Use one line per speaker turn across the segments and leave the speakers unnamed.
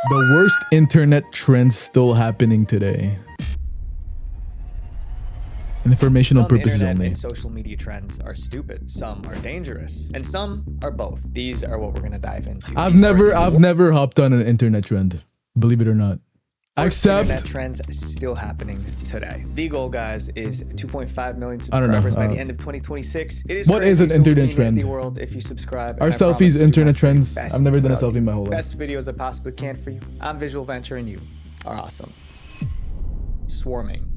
The worst internet trends still happening today. Informational purposes
internet
only.
and social media trends are stupid, some are dangerous, and some are both. These are what we're gonna dive into.
I've never hopped on an internet trend, believe it or not.
Internet
Except
trends still happening today. The goal, guys, is 2.5 million
I don't know,
subscribers by the end of 2026. It is
what is an
crazy, so it would
internet
mean
trend?
The world if you subscribe.
Are
and I promise
selfies
to do
internet
my very
trends?
best
I've never
to
done a
put out
selfie in my whole
the
life.
best videos I possibly can for you. I'm Visual Venture, and you are awesome. Swarming.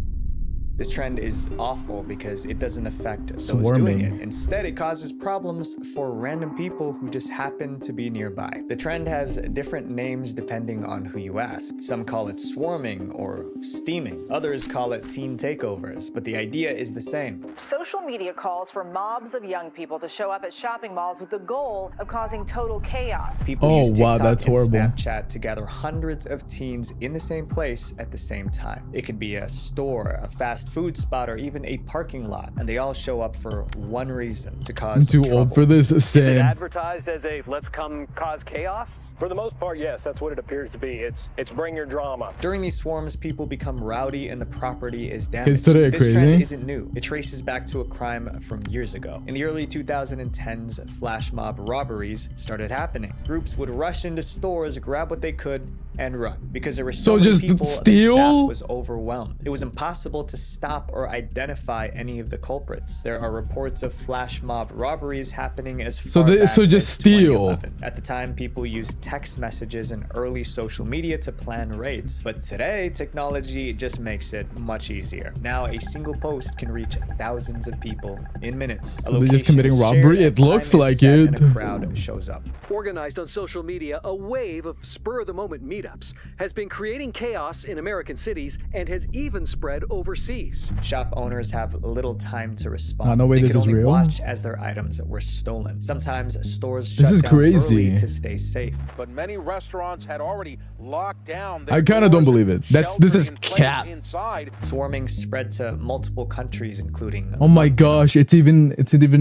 This trend is awful because it doesn't affect those doing it. Instead, it causes problems for random people who just happen to be nearby. The trend has different names depending on who you ask. Some call it swarming or steaming. Others call it teen takeovers, but the idea is the same.
Social media calls for mobs of young people to show up at shopping malls with the goal of causing total chaos.
People use TikTok
wow, that's horrible.
and Snapchat to gather hundreds of teens in the same place at the same time. It could be a store, a fast food spot, or even a parking lot, and they all show up for one reason: to cause
I'm too
trouble.
old for this.
Is it advertised as a let's come cause chaos?
For the most part, yes, that's what it appears to be. It's bring your drama.
During these swarms, people become rowdy and the property is damaged.
Kids today are
this
crazy.
trend isn't new. It traces back to a crime from years ago. In the early 2010s, flash mob robberies started happening. Groups would rush into stores, grab what they could, and run. Because there were so many
just
people,
steal?
the staff was overwhelmed. It was impossible to stop or identify any of the culprits. There are reports of flash mob robberies happening as far back
just
as
steal.
2011. At the time, people used text messages and early social media to plan raids. But today, technology just makes it much easier. Now, a single post can reach thousands of people in minutes.
So they're just committing robbery? It looks like it.
And a crowd shows up.
Organized on social media, a wave of spur-of-the-moment meetups has been creating chaos in American cities and has even spread overseas.
Shop owners have little time to respond.
No way,
they
this
can
is
only
real.
watch as their items were stolen. Sometimes stores
This
shut
is
down
crazy.
early to stay safe.
But many restaurants had already locked down their
I kind of don't
doors
believe
and
it. This is
sheltered in place
cap.
inside.
Swarming spread to multiple countries, including
Oh my gosh, it's even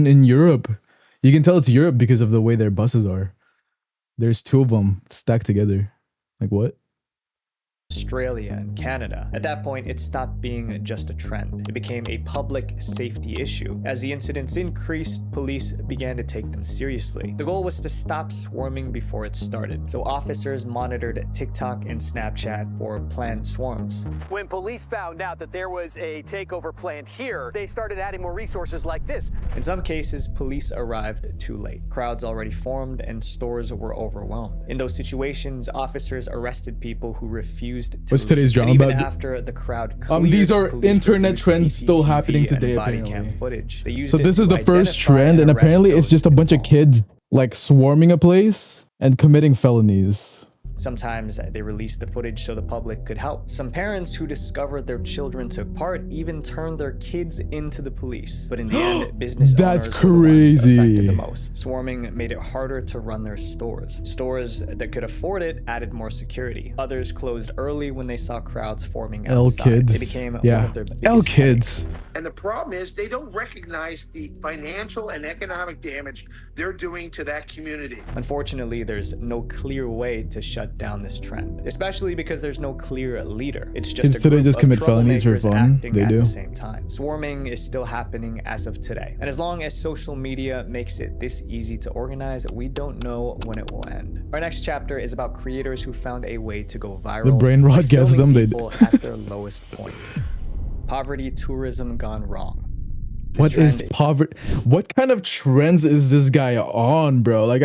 in Europe. You can tell it's Europe because of the way their buses are. There's two of them stacked together. Like what?
Australia and Canada. At that point, it stopped being just a trend. It became a public safety issue. As the incidents increased, police began to take them seriously. The goal was to stop swarming before it started, so officers monitored TikTok and Snapchat for planned swarms.
When police found out that there was a takeover planned here, they started adding more resources like this.
In some cases, police arrived too late. Crowds already formed and stores were overwhelmed. In those situations, officers arrested people who refused to
What's today's drama
even
about?
after the crowd cleared,
These are
police
internet
reviewed
trends still
CCTV
happening
and
today,
body cam
apparently.
footage. They used
So
it
this is
to
the first
identify
trend, and
arrest
apparently it's
those
just a bunch of
involved.
kids like swarming a place and committing felonies.
Sometimes they released the footage so the public could help. Some parents who discovered their children took part even turned their kids into the police. But in the end, business
That's
owners were the ones affected
crazy.
the most. Swarming made it harder to run their stores. Stores that could afford it added more security. Others closed early when they saw crowds forming outside.
L kids.
It became one
Yeah.
of their biggest
L kids.
headaches.
And the problem is they don't recognize the financial and economic damage they're doing to that community.
Unfortunately, there's no clear way to shut down this trend, especially because there's no clear leader. It's just
Kids
a
today
group
just
of
commit felonies for
troublemakers
fun.
acting
They
at
do.
the same time. Swarming is still happening as of today. And as long as social media makes it this easy to organize, we don't know when it will end. Our next chapter is about creators who found a way to go viral.
The brain rot
by
gets
filming
them.
people at their lowest point. Poverty tourism gone wrong. This
What is
trend
poverty? What kind of trends is this guy on, bro? Like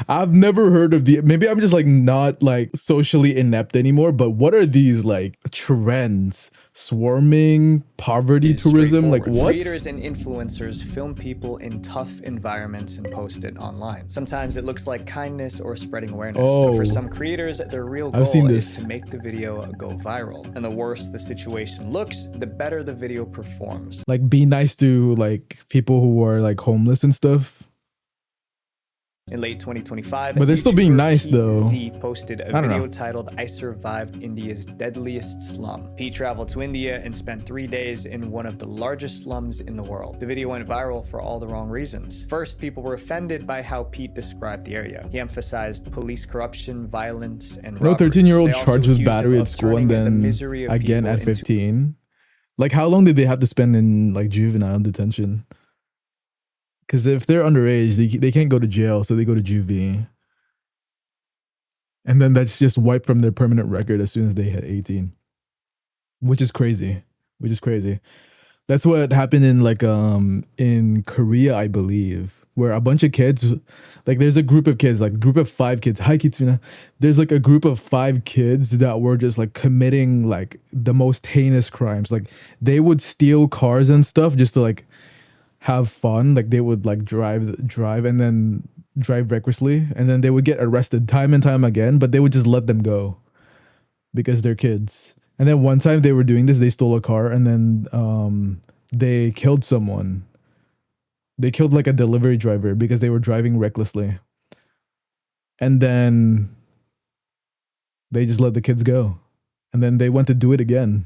I've never heard of the, maybe I'm just like not like socially inept anymore, but what are these like trends? Swarming, poverty
is
tourism, like
straightforward.
what?
Creators and influencers film people in tough environments and post it online. Sometimes it looks like kindness or spreading awareness. But for
Oh.
some creators, their real
I've seen
goal is
this.
to make the video go viral. And the worse the situation looks, the better the video performs.
Like be nice to like people who are like homeless and stuff.
In late 2025,
But they're still being
YouTuber
nice,
Pete
though.
Z posted a
I don't
video
know.
titled "I Survived India's Deadliest Slum." Pete traveled to India and spent 3 days in one of the largest slums in the world. The video went viral for all the wrong reasons. First, people were offended by how Pete described the area. He emphasized police corruption, violence, and
No
robberies.
13-year-old
They also
charged with
accused him
battery
of
at school and
turning the
then
misery of
again
people
at
into
15. Like, how long did they have to spend in like juvenile detention? Because if they're underage, they can't go to jail, so they go to juvie. And then that's just wiped from their permanent record as soon as they hit 18. Which is crazy. Which is crazy. That's what happened in Korea, I believe, where a bunch of kids, like there's a group of kids, like a group of 5 kids. Hi, Kitsuna. There's like a group of 5 kids that were just like committing like the most heinous crimes. Like they would steal cars and stuff just to like have fun. Like they would like drive and then drive recklessly, and then they would get arrested time and time again, but they would just let them go because they're kids. And then one time they were doing this, they stole a car and then they killed someone. They killed like a delivery driver because they were driving recklessly. And then they just let the kids go. And then they went to do it again.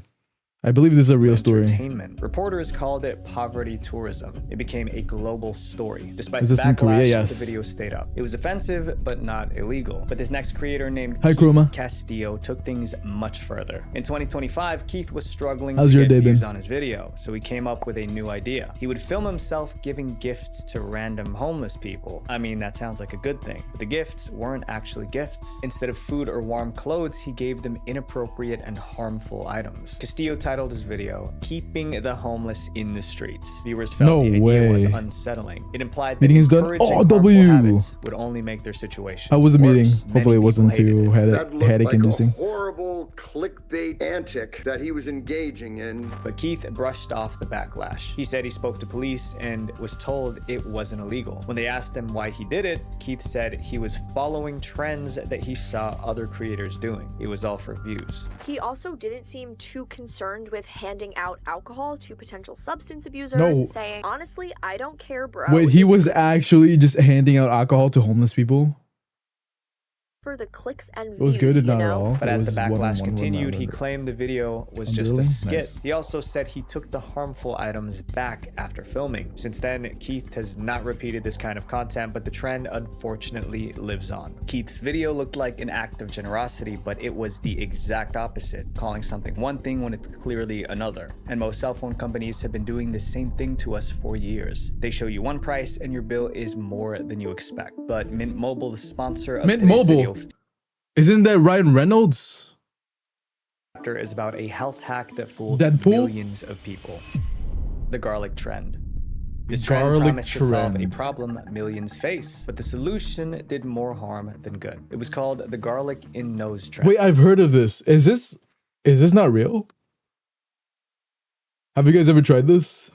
I believe this is a real story.
Entertainment. Reporters called it poverty tourism. It became a global story. Despite
Is
the
this in Korea?
backlash,
Yes.
the video stayed up. It was offensive, but not illegal. But this next creator named
Hi,
Keith
Chroma.
Castillo took things much further. In 2025, Keith was struggling
How's
to
your
get
day
views
been?
on his video, so he came up with a new idea. He would film himself giving gifts to random homeless people. I mean, that sounds like a good thing, but the gifts weren't actually gifts. Instead of food or warm clothes, he gave them inappropriate and harmful items. Castillo titled his video, "Keeping the Homeless in the Streets." Viewers felt
No
the idea was
way.
unsettling. It implied that
Meeting is done.
encouraging
Oh,
harmful
W.
habits would only make their situation
How was the
worse.
meeting?
Many
Hopefully it
people
wasn't
hated
too
it.
That looked
headache
like
inducing.
a horrible clickbait antic that he was engaging in.
But Keith brushed off the backlash. He said he spoke to police and was told it wasn't illegal. When they asked him why he did it, Keith said he was following trends that he saw other creators doing. It was all for views.
He also didn't seem too concerned with handing out alcohol to potential substance abusers,
No.
saying, honestly, I don't care, bro.
Wait, he
It's
was actually just handing out alcohol to homeless people?
for the clicks and views,
It was good and
you
not at
know?
all.
But
It
as the
was
backlash
one
continued, he
remember.
claimed the video was
Oh,
just
really?
a skit.
Nice.
He also said he took the harmful items back after filming. Since then, Keith has not repeated this kind of content, but the trend unfortunately lives on. Keith's video looked like an act of generosity, but it was the exact opposite, calling something one thing when it's clearly another. And most cell phone companies have been doing the same thing to us for years. They show you one price and your bill is more than you expect. But Mint Mobile, the sponsor of
Mint
today's
Mobile.
video,
Isn't that Ryan Reynolds?
is about a health hack that fooled
Deadpool?
millions of people. The garlic trend. This trend
Garlic
promised to solve a
trend.
problem millions face, but the solution did more harm than good. It was called the garlic in nose trend.
Wait, I've heard of this. Is this not real? Have you guys ever tried this?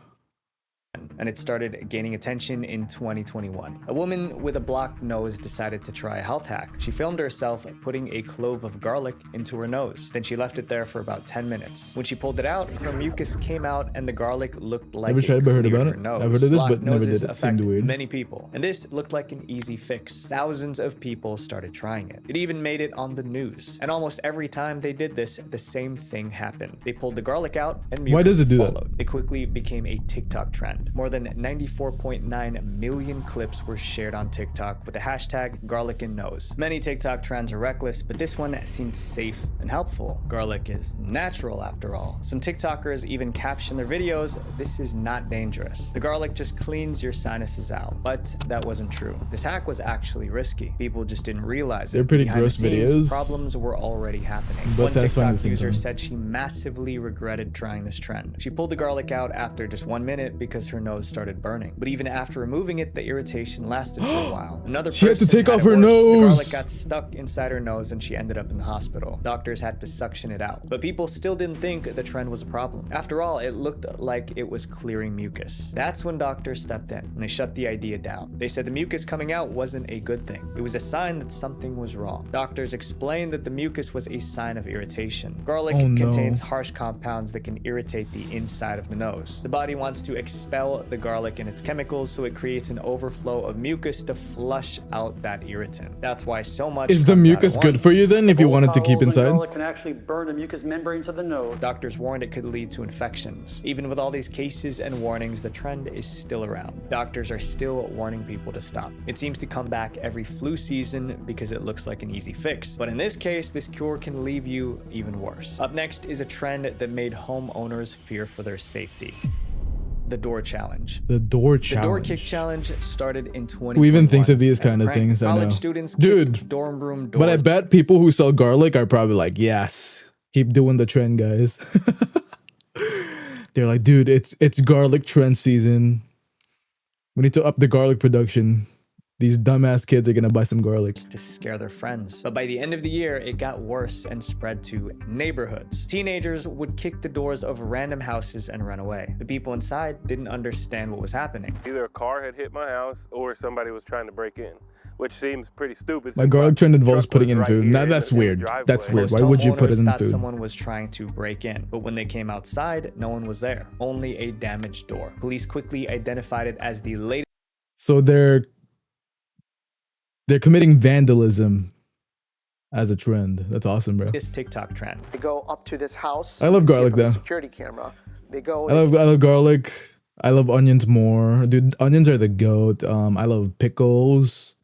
And it started gaining attention in 2021. A woman with a blocked nose decided to try a health hack. She filmed herself putting a clove of garlic into her nose. Then she left it there for about 10 minutes. When she pulled it out, her mucus came out and the garlic looked like
Never tried, but heard
cleared
about
her
it.
nose.
I've heard of this,
Blocked
but never
noses
did it.
affect
Seemed weird.
many people. And this looked like an easy fix. Thousands of people started trying it. It even made it on the news. And almost every time they did this, the same thing happened. They pulled the garlic out and mucus
Why does it do that?
followed. It quickly became a TikTok trend. More than 94.9 million clips were shared on TikTok with the hashtag garlic in nose. Many TikTok trends are reckless, but this one seemed safe and helpful. Garlic is natural after all. Some TikTokers even caption their videos, "This is not dangerous. The garlic just cleans your sinuses out." But that wasn't true. This hack was actually risky. People just didn't realize
They're
it.
pretty
Behind
gross
the scenes,
videos,
problems were already happening.
but
One
satisfying at
TikTok
the same
user
time.
said she massively regretted trying this trend. She pulled the garlic out after just 1 minute because her nose started burning. But even after removing it, the irritation lasted for a while. Another
She had to
person
take off
it
her
worse. The
nose.
garlic got stuck inside her nose and she ended up in the hospital. Doctors had to suction it out. But people still didn't think the trend was a problem. After all, it looked like it was clearing mucus. That's when doctors stepped in and they shut the idea down. They said the mucus coming out wasn't a good thing. It was a sign that something was wrong. Doctors explained that the mucus was a sign of irritation. Garlic
Oh, no.
contains harsh compounds that can irritate the inside of the nose. The body wants to expel expel the garlic and its chemicals, so it creates an overflow of mucus to flush out that irritant. That's why so much
is the
comes out
mucus
at
good
once.
for you then if you wanted to keep inside?
Garlic can actually burn the mucous membrane to the nose.
Doctors warned it could lead to infections. Even with all these cases and warnings, the trend is still around. Doctors are still warning people to stop. It seems to come back every flu season because it looks like an easy fix. But in this case, this cure can leave you even worse. Up next is a trend that made homeowners fear for their safety. The door challenge.
The door challenge.
The door kick challenge started in 2021.
Who even thinks of these kind of
prank.
things? I know.
College students
Dude,
kicked dorm room doors.
but I bet people who sell garlic are probably like, yes, keep doing the trend, guys. They're like, dude, it's garlic trend season. We need to up the garlic production. These dumbass kids are gonna buy some garlic.
To scare their friends. But by the end of the year, it got worse and spread to neighborhoods. Teenagers would kick the doors of random houses and run away. The people inside didn't understand what was happening.
Either a car had hit my house or somebody was trying to break in, which seems pretty stupid.
My garlic trend involves putting in food. Now that's weird. That's weird. Why would you put it in
thought
food?
Someone was trying to break in, but when they came outside, no one was there. Only a damaged door. Police quickly identified it as the latest.
So they're committing vandalism as a trend. That's awesome, bro.
This TikTok trend.
They go up to this house.
I love garlic though.
Security camera. They go.
I love garlic. I love onions more. Dude, onions are the goat. I love pickles.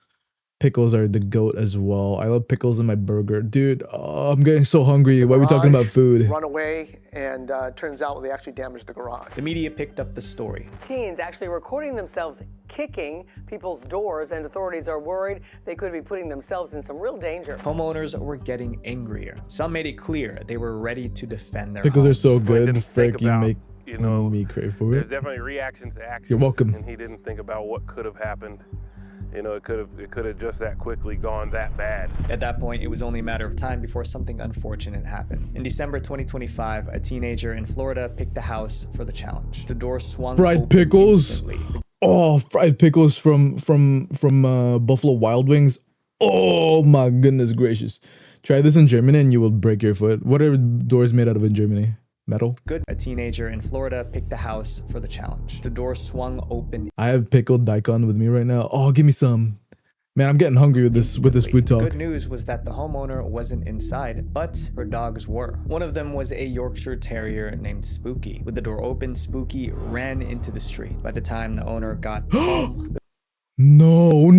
Pickles are the goat as well. I love pickles in my burger. Dude, I'm getting so hungry. Why are we talking about food?
Run away, and turns out they actually damaged the garage.
The media picked up the story.
Teens actually recording themselves kicking people's doors, and authorities are worried they could be putting themselves in some real danger.
Homeowners were getting angrier. Some made it clear they were ready to defend their
Pickles
homes.
are so good. Frick, you make
you know,
me crave for
there's
it.
definitely reaction to action.
You're welcome.
And he didn't think about what could have happened. You know, it could have just that quickly gone that bad.
At that point, it was only a matter of time before something unfortunate happened. In December 2025, a teenager in Florida picked the house for the challenge. The door swung
Fried
open
pickles.
instantly.
Oh, fried pickles from Buffalo Wild Wings. Oh my goodness gracious. Try this in Germany and you will break your foot. What are doors made out of in Germany? Metal?
Good. A teenager in Florida picked the house for the challenge. The door swung open.
I have pickled daikon with me right now. Oh, give me some. Man, I'm getting hungry with this food talk.
Good news was that the homeowner wasn't inside, but her dogs were. One of them was a Yorkshire Terrier named Spooky. With the door open, Spooky ran into the street. By the time the owner got home,
No.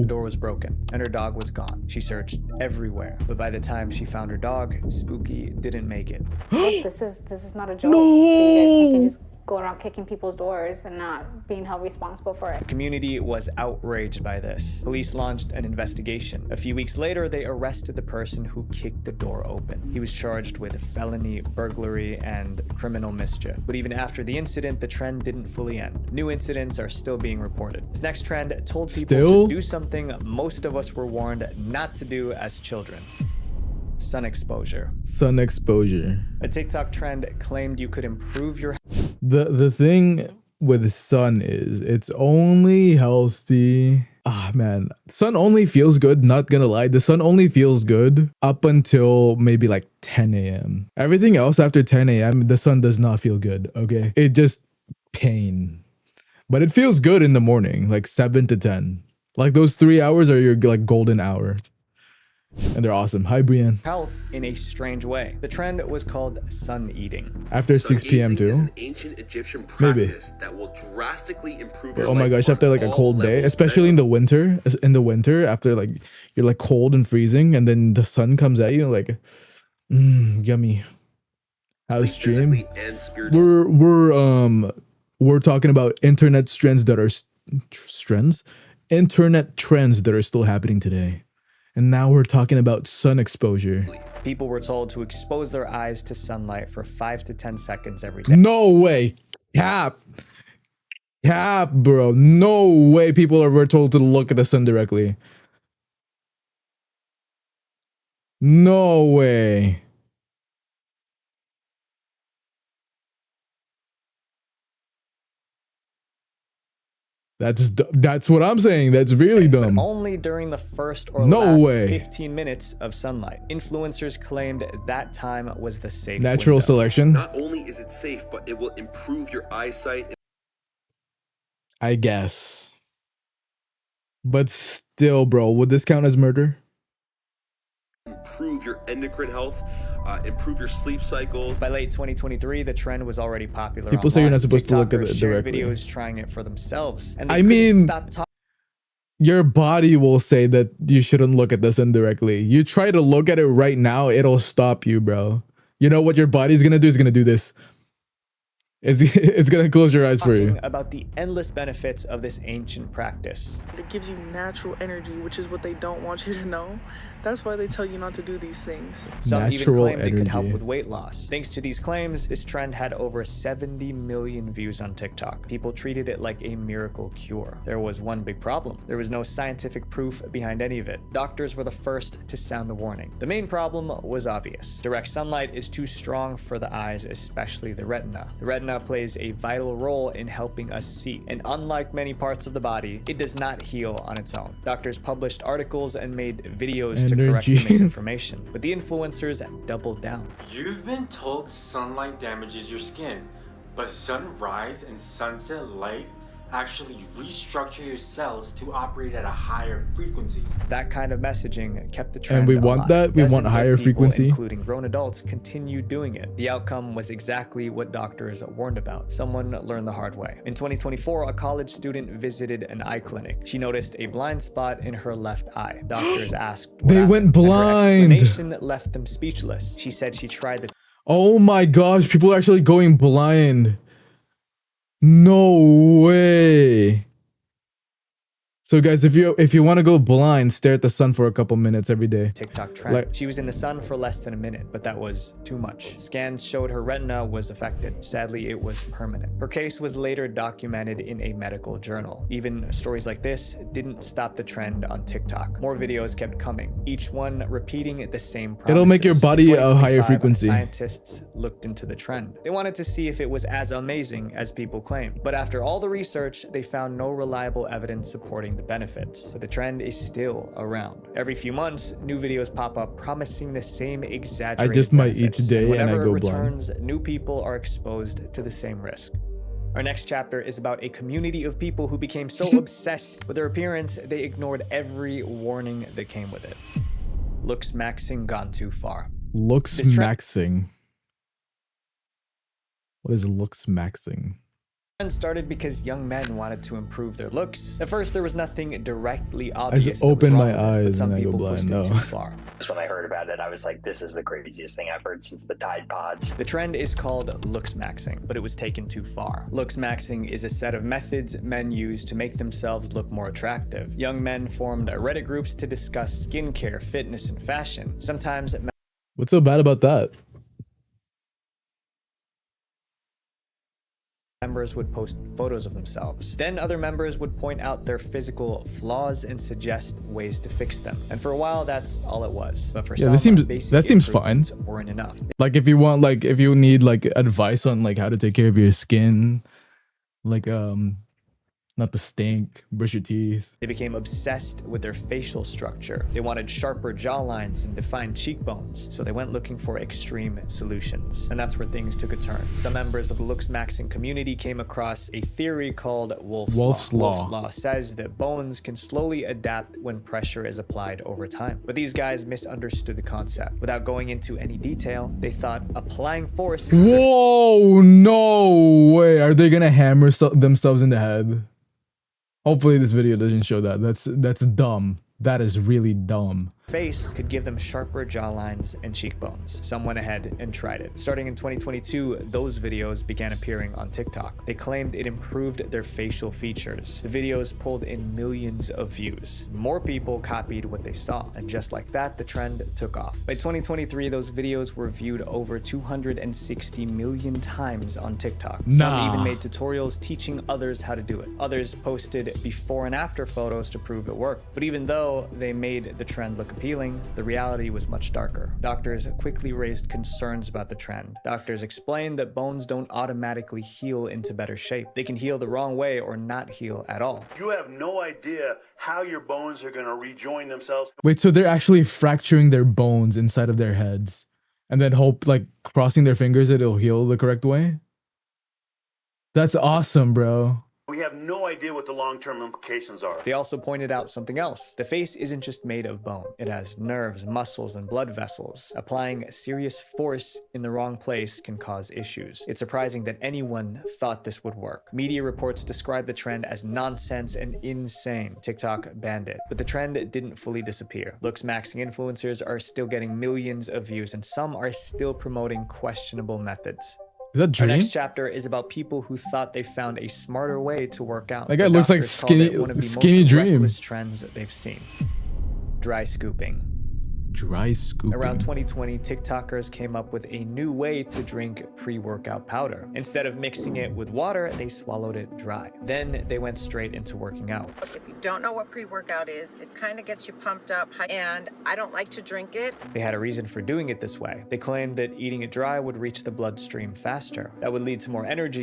the door was broken and her dog was gone. She searched everywhere, but by the time she found her dog, Spooky didn't make it.
This is not a joke.
No.
You can just go around kicking people's doors and not being held responsible for it.
The community was outraged by this. Police launched an investigation. A few weeks later, they arrested the person who kicked the door open. He was charged with felony, burglary, and criminal mischief. But even after the incident, the trend didn't fully end. New incidents are still being reported. This next trend told people to do something most of us were warned not to do as children. Sun exposure.
Sun exposure.
A TikTok trend claimed you could improve your
The thing with sun is it's only healthy. Man, sun only feels good, not gonna lie. The sun only feels good up until maybe like 10 a.m. Everything else after 10 a.m. the sun does not feel good, okay? It just pain. But it feels good in the morning, like 7 to 10. Like those 3 hours are your like golden hours. And they're awesome. Hi, Brienne.
Health in a strange way. The trend was called sun eating.
After 6 p.m. too?
Is an ancient Egyptian
Maybe.
practice that will drastically improve
Oh
your
my
life
gosh, after like a cold day, especially in the winter, after like you're like cold and freezing and then the sun comes at you like yummy. How's stream?
and spiritually.
We're talking about internet trends that are internet trends that are still happening today. And now we're talking about sun exposure.
People were told to expose their eyes to sunlight for 5 to 10 seconds every day.
No way. Cap, bro. No way people were told to look at the sun directly. No way. That's what I'm saying. That's really dumb.
But only during the first or
No
last
way.
15 minutes of sunlight. Influencers claimed that time was the safe
Natural
window.
selection.
Not only is it safe, but it will improve your eyesight.
I guess. But still, bro, would this count as murder?
Improve your endocrine health, improve your sleep cycles.
By late 2023, the trend was already popular.
People say you're not supposed to look at
TikTokers
it
shared
directly.
videos trying it for themselves, and they
I
couldn't
mean,
stop talking.
Your body will say that you shouldn't look at this indirectly. You try to look at it right now, it'll stop you, bro. You know what your body's gonna do? Is gonna do this. It's gonna close your eyes for you.
About the endless benefits of this ancient practice.
It gives you natural energy, which is what they don't want you to know. That's why they tell you not to do these things.
Some even claimed it could help with weight loss. Thanks to these claims, this trend had over 70 million views on TikTok. People treated it like a miracle cure. There was one big problem. There was no scientific proof behind any of it. Doctors were the first to sound the warning. The main problem was obvious. Direct sunlight is too strong for the eyes, especially the retina. The retina plays a vital role in helping us see, and unlike many parts of the body, it does not heal on its own. Doctors published articles and made videos to correct the misinformation, but the influencers doubled down.
You've been told sunlight damages your skin, but sunrise and sunset light actually restructure your cells to operate at a higher frequency.
That kind of messaging kept the trend
And we want
alive.
that? We want
Dozens of
higher
people,
frequency?
including grown adults, continued doing it. The outcome was exactly what doctors warned about. Someone learned the hard way. In 2024, a college student visited an eye clinic. She noticed a blind spot in her left eye. Doctors asked what
They
happened,
went
and her
blind.
explanation left them speechless. She said she tried the
Oh my gosh, people are actually going blind. No way. So guys, if you want to go blind, stare at the sun for a couple minutes every day.
TikTok trend. She was in the sun for less than a minute, but that was too much. Scans showed her retina was affected. Sadly, it was permanent. Her case was later documented in a medical journal. Even stories like this didn't stop the trend on TikTok. More videos kept coming, each one repeating the same promises.
It'll make your body a higher
2025,
frequency.
Scientists looked into the trend. They wanted to see if it was as amazing as people claimed. But after all the research, they found no reliable evidence supporting the benefits. But the trend is still around. Every few months, new videos pop up promising the same exaggerated
I just might
benefits.
each day and I
whenever
go
it
blind.
returns, new people are exposed to the same risk. Our next chapter is about a community of people who became so obsessed with their appearance, they ignored every warning that came with it. Looks maxing gone too far.
Looks
This trend-
maxing. What is looks maxing?
Started because young men wanted to improve their looks. At first, there was nothing directly
I
obvious.
just
that was
open
wrong
my
with it, but
eyes
some
and I go
people
blind.
pushed it
No.
too far.
When I heard about it, I was like, this is the craziest thing I've heard since the Tide Pods.
The trend is called looks maxing, but it was taken too far. Looks maxing is a set of methods men use to make themselves look more attractive. Young men formed Reddit groups to discuss skincare, fitness, and fashion. Sometimes
What's so bad about that?
members would post photos of themselves. Then other members would point out their physical flaws and suggest ways to fix them. And for a while, that's all it was. But for
Yeah,
some,
that seems fine.
improvements weren't enough.
Like if you need like advice on like how to take care of your skin, like not to stink, brush your teeth.
They became obsessed with their facial structure. They wanted sharper jawlines and defined cheekbones, so they went looking for extreme solutions. And that's where things took a turn. Some members of the looks maxing community came across a theory called Wolf's Law. Wolf's Law says that bones can slowly adapt when pressure is applied over time. But these guys misunderstood the concept. Without going into any detail, they thought applying force...
Whoa, no way. Are they gonna hammer themselves in the head? Hopefully this video doesn't show that. That's dumb. That is really dumb.
Face could give them sharper jawlines and cheekbones. Some went ahead and tried it. Starting in 2022, those videos began appearing on TikTok. They claimed it improved their facial features. The videos pulled in millions of views. More people copied what they saw, and just like that, the trend took off. By 2023, those videos were viewed over 260 million times on TikTok. Some even made tutorials teaching others how to do it. Others posted before and after photos to prove it worked. But even though they made the trend look appealing, the reality was much darker. Doctors quickly raised concerns about the trend. Doctors explained that bones don't automatically heal into better shape. They can heal the wrong way or not heal at all.
You have no idea how your bones are going to rejoin themselves.
Wait, so they're actually fracturing their bones inside of their heads and then hope like crossing their fingers that it'll heal the correct way? That's awesome, bro.
We have no idea what the long-term implications are.
They also pointed out something else. The face isn't just made of bone. It has nerves, muscles, and blood vessels. Applying serious force in the wrong place can cause issues. It's surprising that anyone thought this would work. Media reports describe the trend as nonsense and insane. TikTok banned it, but the trend didn't fully disappear. Looks-maxing influencers are still getting millions of views, and some are still promoting questionable methods.
Is that Dream?
Our next chapter is about people who thought they found a smarter way to work out.
That guy looks like
One of the
skinny
most
Dream.
reckless trends they've seen. Dry scooping.
Dry scooping.
Around 2020, TikTokers came up with a new way to drink pre-workout powder. Instead of mixing it with water, they swallowed it dry. Then they went straight into working out.
If you don't know what pre-workout is, it kind of gets you pumped up, and I don't like to drink it.
They had a reason for doing it this way. They claimed that eating it dry would reach the bloodstream faster. That would lead to more energy.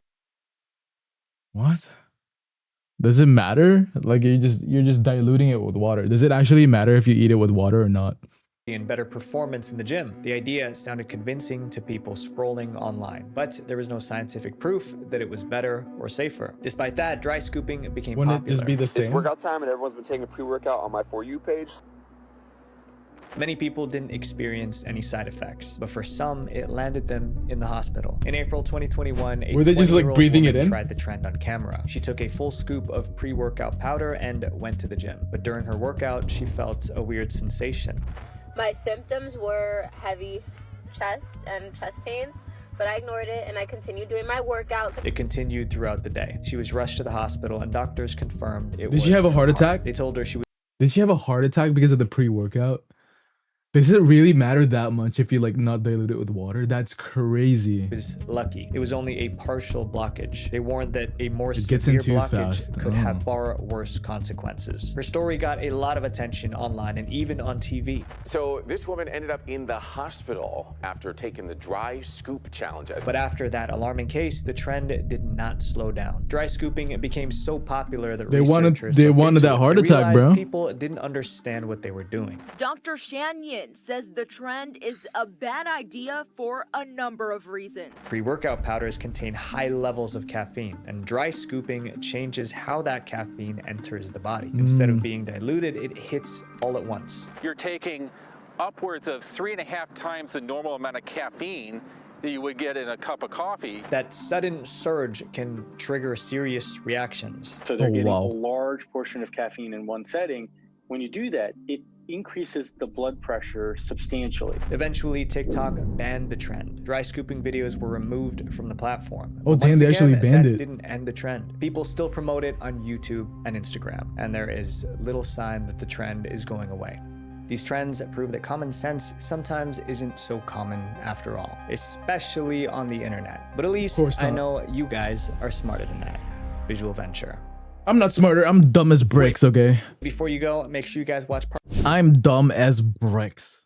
What? Does it matter? Like you're just diluting it with water. Does it actually matter if you eat it with water or not?
And better performance in the gym. The idea sounded convincing to people scrolling online, but there was no scientific proof that it was better or safer. Despite that, dry scooping became popular.
Wouldn't it just be the same?
It's workout time and everyone's been taking pre-workout on my For You page.
Many people didn't experience any side effects, but for some, it landed them in the hospital. In April 2021,
Were they just like breathing it in?
Tried the trend on camera. She took a full scoop of pre-workout powder and went to the gym. But during her workout, she felt a weird sensation.
My symptoms were heavy chest and chest pains, but I ignored it and I continued doing my workout.
It continued throughout the day. She was rushed to the hospital and doctors confirmed it was.
Did she have a heart attack?
They told her she was.
Did she have a heart attack because of the pre-workout? Does it really matter that much if you like not dilute it with water? That's crazy.
Was lucky. It was only a partial blockage. They warned that a more
It gets
severe
in too
blockage
fast.
could have far worse consequences. Her story got a lot of attention online and even on TV.
So this woman ended up in the hospital after taking the dry scoop challenge.
But after that alarming case, the trend did not slow down. Dry scooping became so popular that
they wanted that heart attack, bro.
People didn't understand what they were doing.
Dr. Shanyon says the trend is a bad idea for a number of reasons.
Pre-workout powders contain high levels of caffeine, and dry scooping changes how that caffeine enters the body. Instead of being diluted, it hits all at once.
You're taking upwards of 3.5 times the normal amount of caffeine that you would get in a cup of coffee.
That sudden surge can trigger serious reactions.
So they're getting a large portion of caffeine in one setting. When you do that, it increases the blood pressure substantially.
Eventually, TikTok banned the trend. Dry scooping videos were removed from the platform.
Oh, damn, they actually banned it.
That didn't end the trend. People still promote it on YouTube and Instagram, and there is little sign that the trend is going away. These trends prove that common sense sometimes isn't so common after all, especially on the internet. But at least I know you guys are smarter than that. Visual Venture.
I'm not smarter. I'm dumb as bricks, okay?
Before you go, make sure you guys watch part.
I'm dumb as bricks.